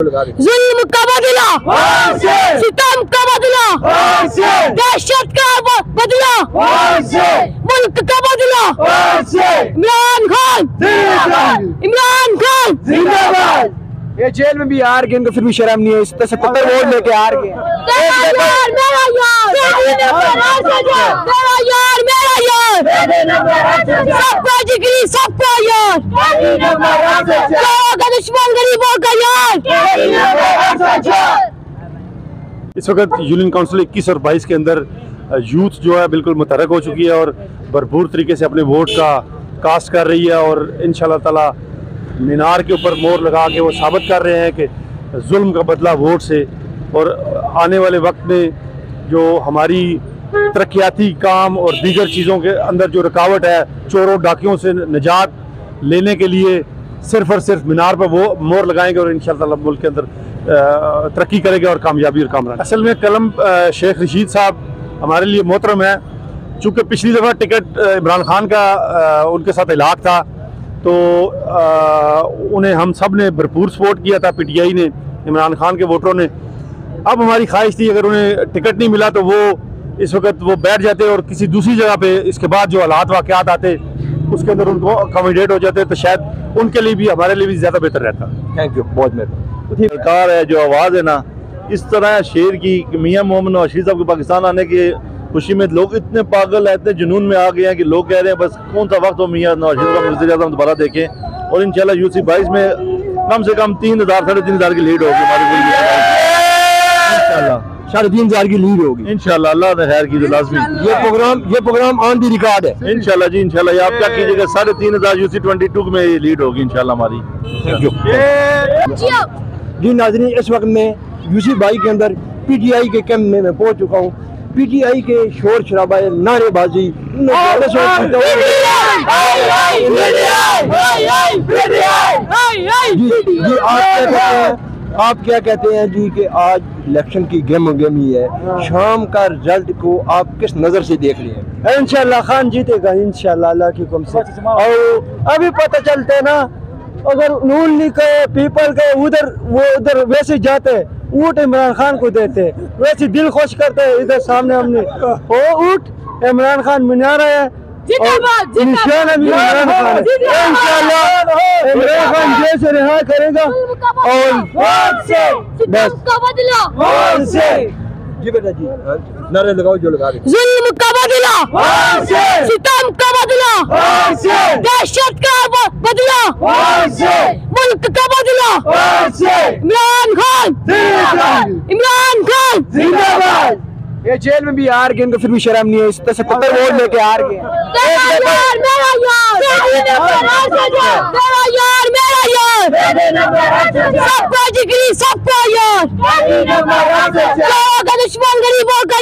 जुल्म का बदला, सितम का बदला, दहशत का बदला, मुल्क का बदला, इमरान खान, इमरान खान जिंदाबाद। ये जेल में भी हार गए, इनको फिर भी शर्म नहीं है, इस तरह 77 वोट लेके हार गए। सबका जिगरी, सबका यार, दुश्मन गरीबों का यार। इस वक्त यूनियन काउंसिल 21 और 22 के अंदर यूथ जो है बिल्कुल मुतहरक हो चुकी है और भरपूर तरीके से अपने वोट का कास्ट कर रही है और इंशाल्लाह ताला मीनार के ऊपर मोहर लगा के वो साबित कर रहे हैं कि जुल्म का बदला वोट से। और आने वाले वक्त में जो हमारी तरक्याती काम और दीगर चीज़ों के अंदर जो रुकावट है, चोरों डाकियों से निजात लेने के लिए सिर्फ और सिर्फ मीनार पर वो मोहर लगाएंगे और इंशाअल्लाह मुल्क के अंदर तरक्की करेंगे और कामयाबी और कामरान। असल में कलम शेख रशीद साहब हमारे लिए मोहतरम है, चूँकि पिछली दफ़ा टिकट इमरान खान का उनके साथ इलाक़ था तो उन्हें हम सब ने भरपूर सपोर्ट किया था, PTI ने, इमरान खान के वोटरों ने। अब हमारी ख्वाहिश थी अगर उन्हें टिकट नहीं मिला तो वो इस वक्त वो बैठ जाते और किसी दूसरी जगह पे इसके बाद जो हालात वाक़यात आते उसके अंदर उनको अकोमोडेट हो जाते तो शायद उनके लिए भी हमारे लिए भी ज़्यादा बेहतर रहता। थैंक यू, बहुत मेहरबानी। सरकार है जो आवाज़ है ना, इस तरह शेर की मियाँ मोहम्मद नवाज शरीफ साहब के पाकिस्तान आने की खुशी में लोग इतने पागल है, इतने जुनून में आ गए हैं कि लोग कह रहे हैं बस कौन सा वक्त हो मियाँ नवाज शरीफ साहब वज़ीर-ए-आज़म दोबारा देखें। और इंशाल्लाह UC 22 में कम से कम 3,000 साढ़े 3,000 की लीड होगी हमारी, इंशाल्लाह 3,500 की लीड होगी इंशाल्लाह। अल्लाह ने खैर की जो लाजमी ये प्रोग्राम ऑन दी रिकॉर्ड है इंशाल्लाह जी, इंशाल्लाह। ये आप क्या कीजिएगा, 3,500 UC 22 में ये लीड होगी इंशाल्लाह हमारी। थैंक यू जी। नाज़रीन, इस वक्त में UC 22 के अंदर PTI के कैंप में मैं पहुंच चुका हूँ। PTI के शोर शराबा, नारेबाजी, आप क्या कहते हैं जी कि आज इलेक्शन की गेमी है, शाम का रिजल्ट को आप किस नजर से देख रहे हैं? इंशाल्लाह खान जीतेगा इंशाल्लाह, अल्लाह की हुक्म से। और अभी पता चलता है ना, अगर नून लीग के पीपल के उधर वैसे जाते ऊँट इमरान खान को देते, वैसे दिल खुश करते हैं। इधर सामने हमने वो ऊँट इमरान खान मीनार है, निशान इमरान खान, इंशाल्लाह इमरान खान जैसे रिहा करेगा और बस जी बेटा जी, नारे लगाओ जो लगा रहे। जुल्म का बदला, सितम का बदला, दहशत का बदला, मुल्क का बदला, इमरान खान, इमरान खान जिंदाबाद। ये जेल में भी हार गए, इनको फिर भी शर्म नहीं है, इस तरह 77 वोट लेके हार गए। सबका जिगरी, सबका यार, दुश्मन गरीबों का